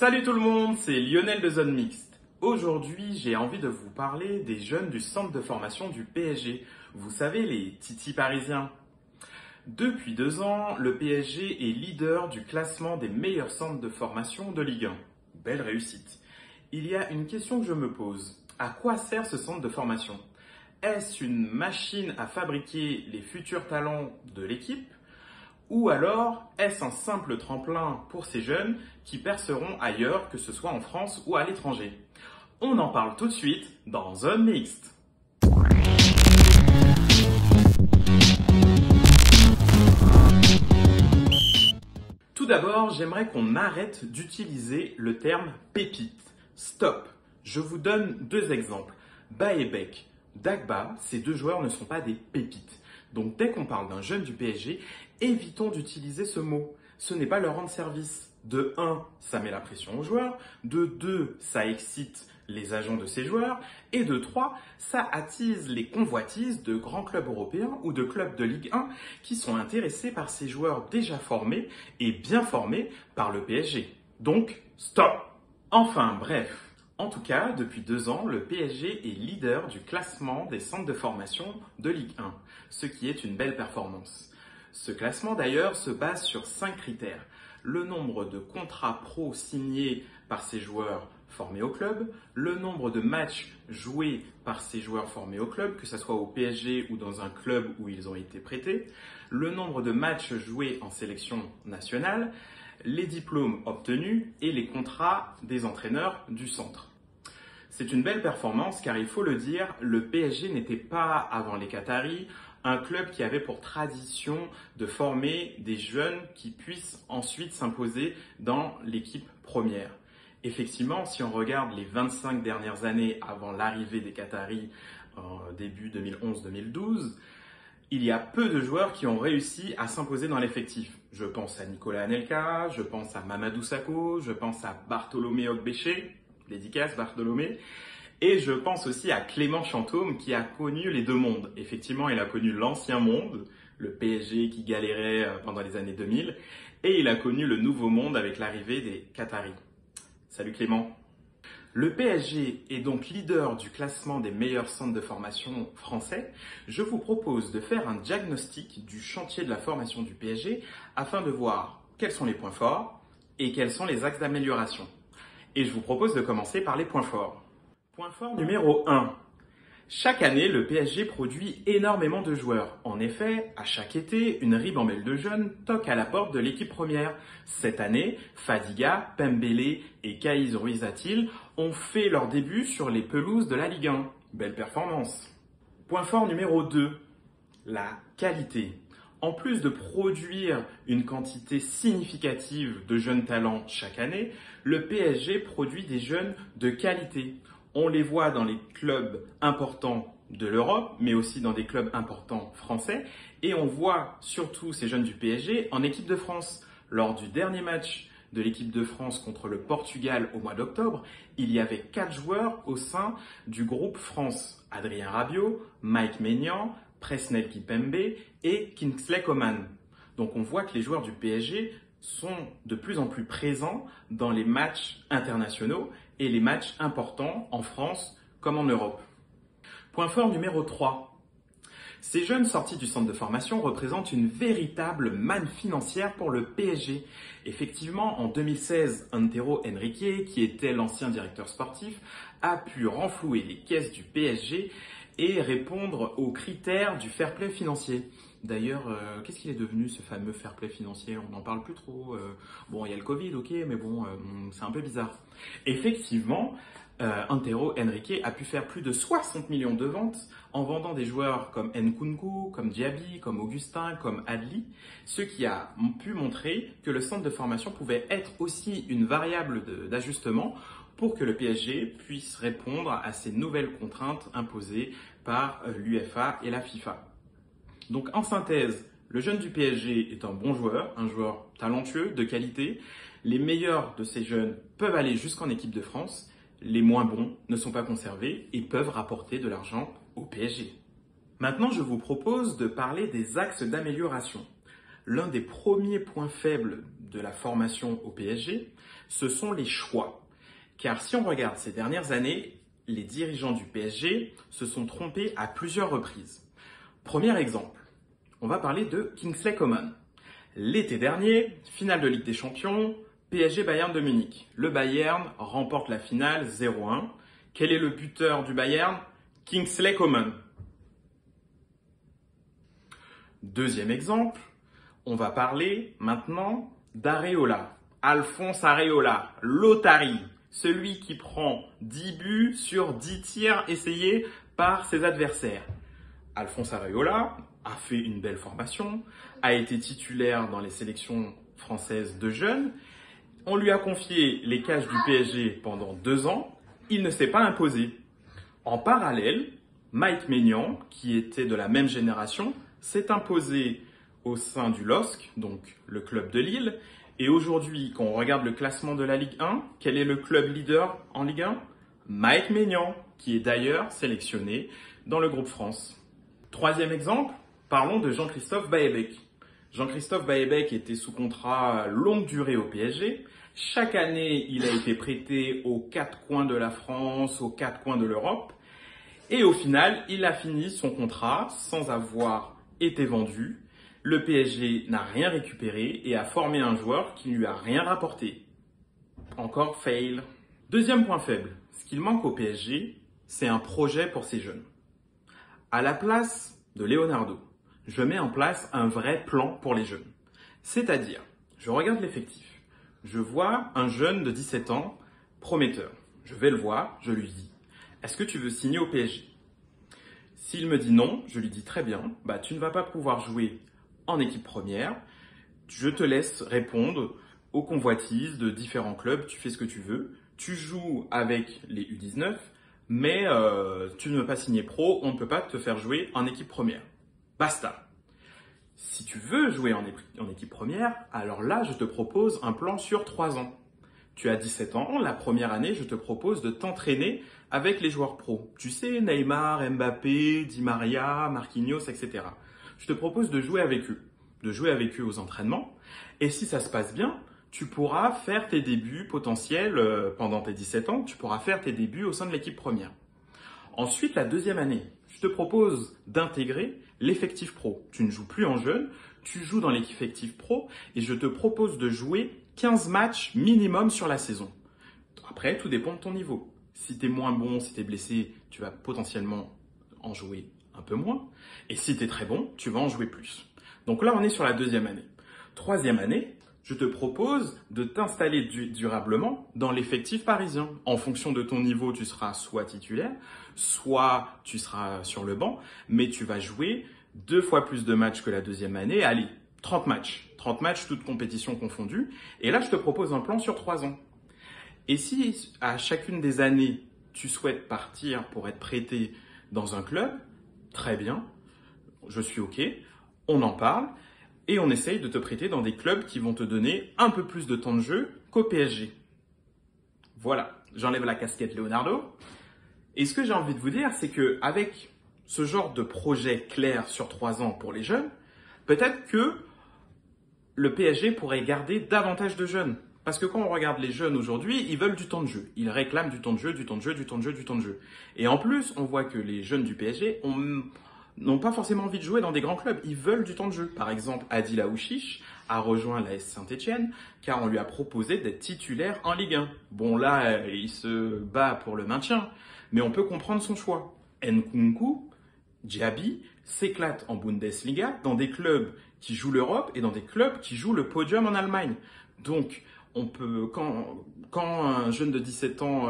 Salut tout le monde, c'est Lionel de Zone Mixte. Aujourd'hui, j'ai envie de vous parler des jeunes du centre de formation du PSG. Vous savez, les titis parisiens. Depuis 2 ans, le PSG est leader du classement des meilleurs centres de formation de Ligue 1. Belle réussite. Il y a une question que je me pose. À quoi sert ce centre de formation? Est-ce une machine à fabriquer les futurs talents de l'équipe? Ou alors, est-ce un simple tremplin pour ces jeunes qui perceront ailleurs, que ce soit en France ou à l'étranger? On en parle tout de suite dans Zone Mixte. Tout d'abord, j'aimerais qu'on arrête d'utiliser le terme pépite. Stop. Je vous donne 2 exemples. Ba et Beck. Dagba, ces 2 joueurs ne sont pas des pépites. Donc dès qu'on parle d'un jeune du PSG, évitons d'utiliser ce mot. Ce n'est pas leur rendre service. De 1, ça met la pression aux joueurs. De 2, ça excite les agents de ces joueurs. Et de 3, ça attise les convoitises de grands clubs européens ou de clubs de Ligue 1 qui sont intéressés par ces joueurs déjà formés et bien formés par le PSG. Donc, stop! Enfin, bref. En tout cas, depuis 2 ans, le PSG est leader du classement des centres de formation de Ligue 1, ce qui est une belle performance. Ce classement d'ailleurs se base sur 5 critères. Le nombre de contrats pro signés par ces joueurs formés au club, le nombre de matchs joués par ces joueurs formés au club, que ce soit au PSG ou dans un club où ils ont été prêtés, le nombre de matchs joués en sélection nationale, les diplômes obtenus et les contrats des entraîneurs du centre. C'est une belle performance car il faut le dire, le PSG n'était pas, avant les Qataris, un club qui avait pour tradition de former des jeunes qui puissent ensuite s'imposer dans l'équipe première. Effectivement, si on regarde les 25 dernières années avant l'arrivée des Qataris en début 2011-2012, il y a peu de joueurs qui ont réussi à s'imposer dans l'effectif. Je pense à Nicolas Anelka, je pense à Mamadou Sakho, je pense à Bartholomé Ogbéché, dédicace Bartholomé, et je pense aussi à Clément Chantôme qui a connu les 2 mondes. Effectivement, il a connu l'ancien monde, le PSG qui galérait pendant les années 2000, et il a connu le nouveau monde avec l'arrivée des Qataris. Salut Clément. Le PSG est donc leader du classement des meilleurs centres de formation français. Je vous propose de faire un diagnostic du chantier de la formation du PSG afin de voir quels sont les points forts et quels sont les axes d'amélioration. Et je vous propose de commencer par les points forts. Point fort numéro 1. Chaque année, le PSG produit énormément de joueurs. En effet, à chaque été, une ribambelle de jeunes toque à la porte de l'équipe première. Cette année, Fadiga, Pembele et Kaïs Ruiz-Atil ont fait leur début sur les pelouses de la Ligue 1. Belle performance. Point fort numéro 2. La qualité. En plus de produire une quantité significative de jeunes talents chaque année, le PSG produit des jeunes de qualité. On les voit dans les clubs importants de l'Europe, mais aussi dans des clubs importants français. Et on voit surtout ces jeunes du PSG en équipe de France. Lors du dernier match de l'équipe de France contre le Portugal au mois d'octobre, il y avait 4 joueurs au sein du groupe France. Adrien Rabiot, Mike Maignan, Presnel Kimpembe et Kingsley Coman. Donc on voit que les joueurs du PSG sont de plus en plus présents dans les matchs internationaux et les matchs importants en France comme en Europe. Point fort numéro 3. Ces jeunes sortis du centre de formation représentent une véritable manne financière pour le PSG. Effectivement, en 2016, Antero Henrique, qui était l'ancien directeur sportif, a pu renflouer les caisses du PSG et répondre aux critères du fair play financier. D'ailleurs, qu'est-ce qu'il est devenu ce fameux fair play financier? On n'en parle plus trop. Bon, il y a le Covid, ok, mais bon, c'est un peu bizarre. Effectivement, Antero Henrique a pu faire plus de 60 millions de ventes en vendant des joueurs comme Nkunku, comme Diaby, comme Augustin, comme Adli, ce qui a pu montrer que le centre de formation pouvait être aussi une variable d'ajustement pour que le PSG puisse répondre à ces nouvelles contraintes imposées par l'UEFA et la FIFA. Donc en synthèse, le jeune du PSG est un bon joueur, un joueur talentueux, de qualité. Les meilleurs de ces jeunes peuvent aller jusqu'en équipe de France. Les moins bons ne sont pas conservés et peuvent rapporter de l'argent au PSG. Maintenant, je vous propose de parler des axes d'amélioration. L'un des premiers points faibles de la formation au PSG, ce sont les choix. Car si on regarde ces dernières années, les dirigeants du PSG se sont trompés à plusieurs reprises. Premier exemple, on va parler de Kingsley Coman. L'été dernier, finale de Ligue des Champions, PSG Bayern de Munich. Le Bayern remporte la finale 0-1. Quel est le buteur du Bayern? Kingsley Coman. Deuxième exemple, on va parler maintenant d'Areola. Alphonse Areola, l'Otari, celui qui prend 10 buts sur 10 tirs essayés par ses adversaires. Alphonse Areola a fait une belle formation, a été titulaire dans les sélections françaises de jeunes. On lui a confié les cages du PSG pendant 2 ans. Il ne s'est pas imposé. En parallèle, Mike Maignan, qui était de la même génération, s'est imposé au sein du LOSC, donc le club de Lille. Et aujourd'hui, quand on regarde le classement de la Ligue 1, quel est le club leader en Ligue 1? Mike Maignan, qui est d'ailleurs sélectionné dans le groupe France. Troisième exemple, parlons de Jean-Christophe Baebek. Jean-Christophe Baebek était sous contrat longue durée au PSG. Chaque année, il a été prêté aux 4 coins de la France, aux 4 coins de l'Europe. Et au final, il a fini son contrat sans avoir été vendu. Le PSG n'a rien récupéré et a formé un joueur qui ne lui a rien rapporté. Encore fail. Deuxième point faible, ce qu'il manque au PSG, c'est un projet pour ces jeunes. À la place de Leonardo, je mets en place un vrai plan pour les jeunes. C'est-à-dire, je regarde l'effectif. Je vois un jeune de 17 ans, prometteur. Je vais le voir, je lui dis, est-ce que tu veux signer au PSG? S'il me dit non, je lui dis très bien, tu ne vas pas pouvoir jouer en équipe première. Je te laisse répondre aux convoitises de différents clubs, tu fais ce que tu veux. Tu joues avec les U19, mais tu ne veux pas signer pro, on ne peut pas te faire jouer en équipe première. Basta. Si tu veux jouer en équipe première, alors là, je te propose un plan sur 3 ans. Tu as 17 ans, la première année, je te propose de t'entraîner avec les joueurs pros. Tu sais, Neymar, Mbappé, Di Maria, Marquinhos, etc. Je te propose de jouer avec eux aux entraînements. Et si ça se passe bien, tu pourras faire tes débuts potentiels pendant tes 17 ans. Tu pourras faire tes débuts au sein de l'équipe première. Ensuite, la deuxième année, je te propose d'intégrer l'effectif pro. Tu ne joues plus en jeune, tu joues dans l'effectif pro et je te propose de jouer 15 matchs minimum sur la saison. Après, tout dépend de ton niveau. Si tu es moins bon, si tu es blessé, tu vas potentiellement en jouer un peu moins. Et si tu es très bon, tu vas en jouer plus. Donc là, on est sur la deuxième année. Troisième année, je te propose de t'installer durablement dans l'effectif parisien. En fonction de ton niveau, tu seras soit titulaire, soit tu seras sur le banc, mais tu vas jouer 2 fois plus de matchs que la deuxième année. Allez, 30 matchs. 30 matchs, toutes compétitions confondues. Et là, je te propose un plan sur 3 ans. Et si à chacune des années, tu souhaites partir pour être prêté dans un club, très bien, je suis OK, on en parle. Et on essaye de te prêter dans des clubs qui vont te donner un peu plus de temps de jeu qu'au PSG. Voilà, j'enlève la casquette Leonardo. Et ce que j'ai envie de vous dire, c'est qu'avec ce genre de projet clair sur 3 ans pour les jeunes, peut-être que le PSG pourrait garder davantage de jeunes. Parce que quand on regarde les jeunes aujourd'hui, ils veulent du temps de jeu. Ils réclament du temps de jeu, du temps de jeu, du temps de jeu, du temps de jeu. Et en plus, on voit que les jeunes du PSG n'ont pas forcément envie de jouer dans des grands clubs. Ils veulent du temps de jeu. Par exemple, Adil Aouchiche a rejoint l'AS Saint-Etienne car on lui a proposé d'être titulaire en Ligue 1. Bon là, il se bat pour le maintien, mais on peut comprendre son choix. Nkunku, Diaby s'éclatent en Bundesliga dans des clubs qui jouent l'Europe et dans des clubs qui jouent le podium en Allemagne. Donc, on peut, quand un jeune de 17 ans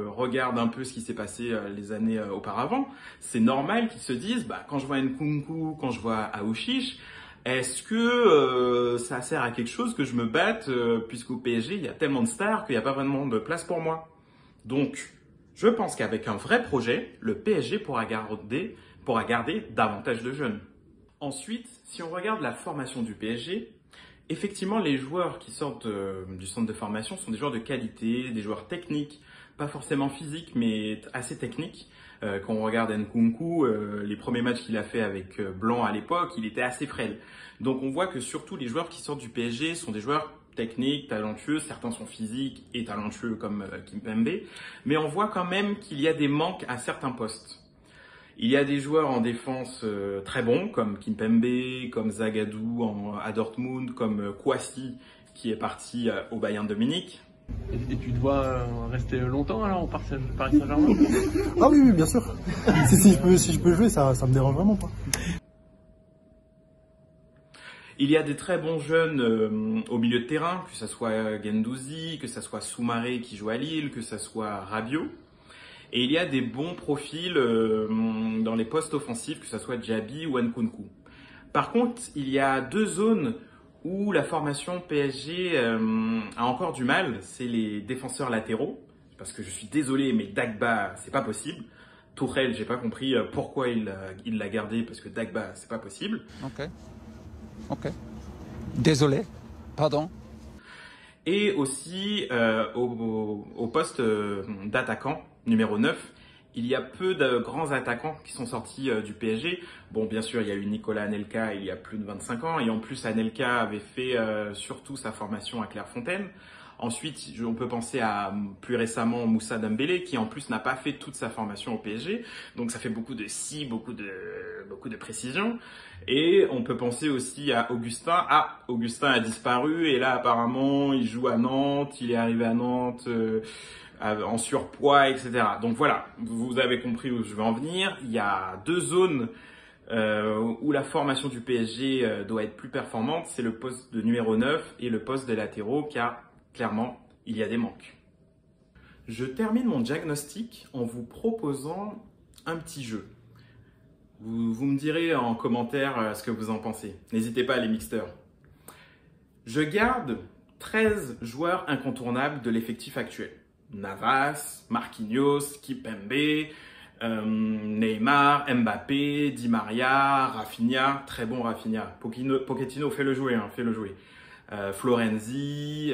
regarde un peu ce qui s'est passé les années auparavant, c'est normal qu'il se dise, quand je vois Nkunku, quand je vois Aouchiche, est-ce que ça sert à quelque chose que je me batte puisqu'au PSG, il y a tellement de stars qu'il n'y a pas vraiment de place pour moi. Donc, je pense qu'avec un vrai projet, le PSG pourra garder davantage de jeunes. Ensuite, si on regarde la formation du PSG, effectivement, les joueurs qui sortent du centre de formation sont des joueurs de qualité, des joueurs techniques, pas forcément physiques, mais assez techniques. Quand on regarde Nkunku, les premiers matchs qu'il a fait avec Blanc à l'époque, il était assez frêle. Donc on voit que surtout les joueurs qui sortent du PSG sont des joueurs techniques, talentueux, certains sont physiques et talentueux comme Kimpembe, mais on voit quand même qu'il y a des manques à certains postes. Il y a des joueurs en défense très bons, comme Kimpembe, comme Zagadou à Dortmund, comme Kouassi, qui est parti au Bayern de Munich. Et tu dois rester longtemps alors au Paris Saint-Germain? Ah oui, bien sûr. si je peux jouer, ça me dérange vraiment pas. Il y a des très bons jeunes au milieu de terrain, que ce soit Guendouzi, que ce soit Soumaré qui joue à Lille, que ce soit Rabiot. Et il y a des bons profils dans les postes offensifs, que ce soit Diaby ou Nkunku. Par contre, il y a deux zones où la formation PSG a encore du mal. C'est les défenseurs latéraux, parce que je suis désolé, mais Dagba, c'est pas possible. Tourelle, j'ai pas compris pourquoi il l'a gardé, parce que Dagba, c'est pas possible. Ok. Désolé. Pardon. Et aussi au poste d'attaquant, numéro 9, il y a peu de grands attaquants qui sont sortis du PSG. Bon, bien sûr, il y a eu Nicolas Anelka il y a plus de 25 ans. Et en plus, Anelka avait fait surtout sa formation à Clairefontaine. Ensuite, on peut penser à plus récemment Moussa Dembélé, qui en plus n'a pas fait toute sa formation au PSG. Donc ça fait beaucoup de beaucoup de précision. Et on peut penser aussi à Augustin. Ah, Augustin a disparu et là apparemment il joue à Nantes. Il est arrivé à Nantes en surpoids, etc. Donc voilà, vous avez compris où je veux en venir. Il y a deux zones où la formation du PSG doit être plus performante. C'est le poste de numéro 9 et le poste de latéraux, car clairement, il y a des manques. Je termine mon diagnostic en vous proposant un petit jeu. Vous me direz en commentaire ce que vous en pensez. N'hésitez pas, les mixteurs. Je garde 13 joueurs incontournables de l'effectif actuel. Navas, Marquinhos, Kimpembe, Neymar, Mbappé, Di Maria, Rafinha, très bon Rafinha. Pochettino, fais-le jouer, hein, fais-le jouer. Florenzi,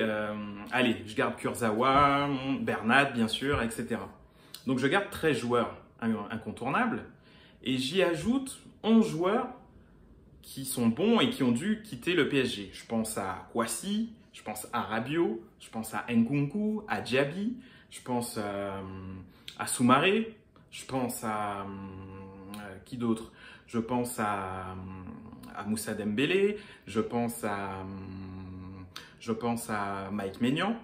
allez, je garde Kurzawa, Bernat, bien sûr, etc. Donc je garde 13 joueurs incontournables et j'y ajoute 11 joueurs qui sont bons et qui ont dû quitter le PSG. Je pense à Kouassi, je pense à Rabiot, je pense à Nkunku, à Diaby, je pense à Soumaré, je pense à qui d'autre? Je pense à Moussa Dembélé, je pense à Mike Maignan.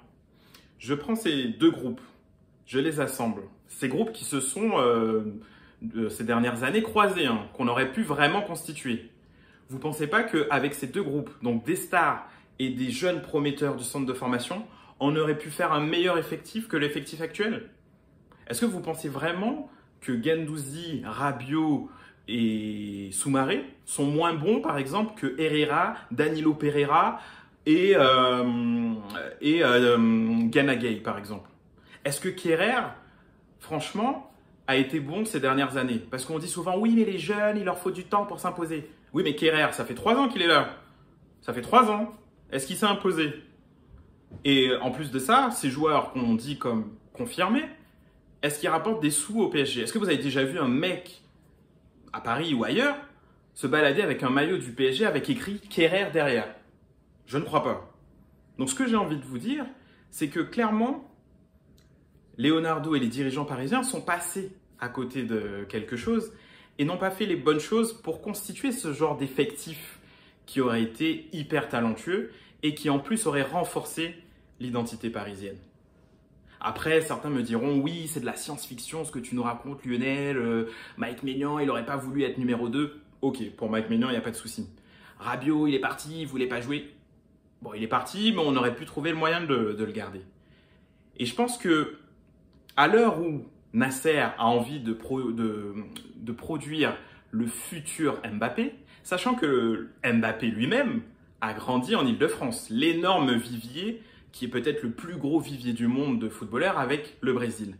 Je prends ces deux groupes, je les assemble. Ces groupes qui se sont, ces dernières années, croisés, hein, qu'on aurait pu vraiment constituer. Vous ne pensez pas qu'avec ces deux groupes, donc des stars et des jeunes prometteurs du centre de formation, on aurait pu faire un meilleur effectif que l'effectif actuel? Est-ce que vous pensez vraiment que Guendouzi, Rabiot et Soumaré sont moins bons, par exemple, que Herrera, Danilo Pereira et Gana Gueye, par exemple? Est-ce que Kehrer, franchement, a été bon ces dernières années? Parce qu'on dit souvent, oui, mais les jeunes, il leur faut du temps pour s'imposer. Oui, mais Kehrer, ça fait 3 ans qu'il est là. Ça fait 3 ans. Est-ce qu'il s'est imposé? Et en plus de ça, ces joueurs qu'on dit comme confirmés, est-ce qu'ils rapportent des sous au PSG? Est-ce que vous avez déjà vu un mec à Paris ou ailleurs se balader avec un maillot du PSG avec écrit Kehrer derrière? Je ne crois pas. Donc ce que j'ai envie de vous dire, c'est que clairement, Leonardo et les dirigeants parisiens sont passés à côté de quelque chose et n'ont pas fait les bonnes choses pour constituer ce genre d'effectif qui aurait été hyper talentueux et qui en plus aurait renforcé l'identité parisienne. Après, certains me diront, oui, c'est de la science-fiction ce que tu nous racontes, Lionel. Mike Maignan, il n'aurait pas voulu être numéro 2. Ok, pour Mike Maignan, il n'y a pas de souci. Rabiot, il est parti, il ne voulait pas jouer. Bon, il est parti, mais on aurait pu trouver le moyen de le garder. Et je pense que à l'heure où Nasser a envie de produire le futur Mbappé, sachant que Mbappé lui-même a grandi en Île-de-France, l'énorme vivier qui est peut-être le plus gros vivier du monde de footballeurs avec le Brésil.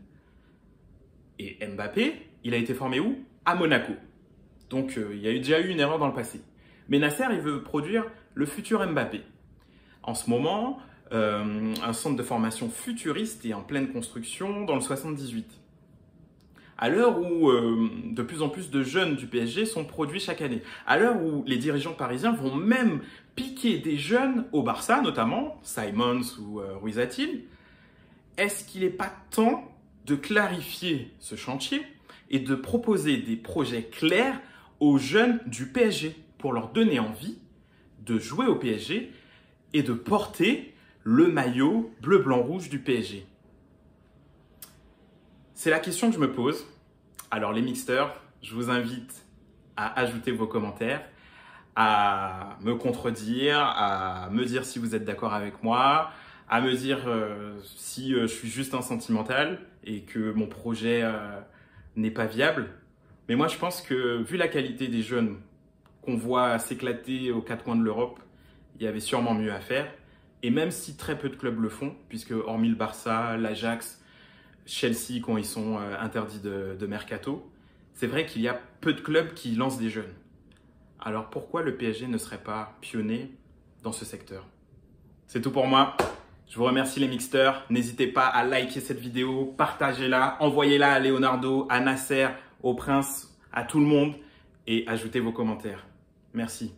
Et Mbappé, il a été formé où? À Monaco. Donc il y a déjà eu une erreur dans le passé. Mais Nasser, il veut produire le futur Mbappé. En ce moment, un centre de formation futuriste est en pleine construction dans le 78. À l'heure où de plus en plus de jeunes du PSG sont produits chaque année. À l'heure où les dirigeants parisiens vont même piquer des jeunes au Barça, notamment Simons ou Ruiz Atil. Est-ce qu'il n'est pas temps de clarifier ce chantier et de proposer des projets clairs aux jeunes du PSG pour leur donner envie de jouer au PSG et de porter le maillot bleu, blanc, rouge du PSG? C'est la question que je me pose. Alors les mixters, je vous invite à ajouter vos commentaires, à me contredire, à me dire si vous êtes d'accord avec moi, à me dire si je suis juste un sentimental et que mon projet n'est pas viable. Mais moi je pense que vu la qualité des jeunes qu'on voit s'éclater aux quatre coins de l'Europe, il y avait sûrement mieux à faire. Et même si très peu de clubs le font, puisque hormis le Barça, l'Ajax, Chelsea quand ils sont interdits de mercato, c'est vrai qu'il y a peu de clubs qui lancent des jeunes. Alors pourquoi le PSG ne serait pas pionnier dans ce secteur? C'est tout pour moi. Je vous remercie les mixters. N'hésitez pas à liker cette vidéo, partagez-la, envoyez-la à Leonardo, à Nasser, au Prince, à tout le monde et ajoutez vos commentaires. Merci.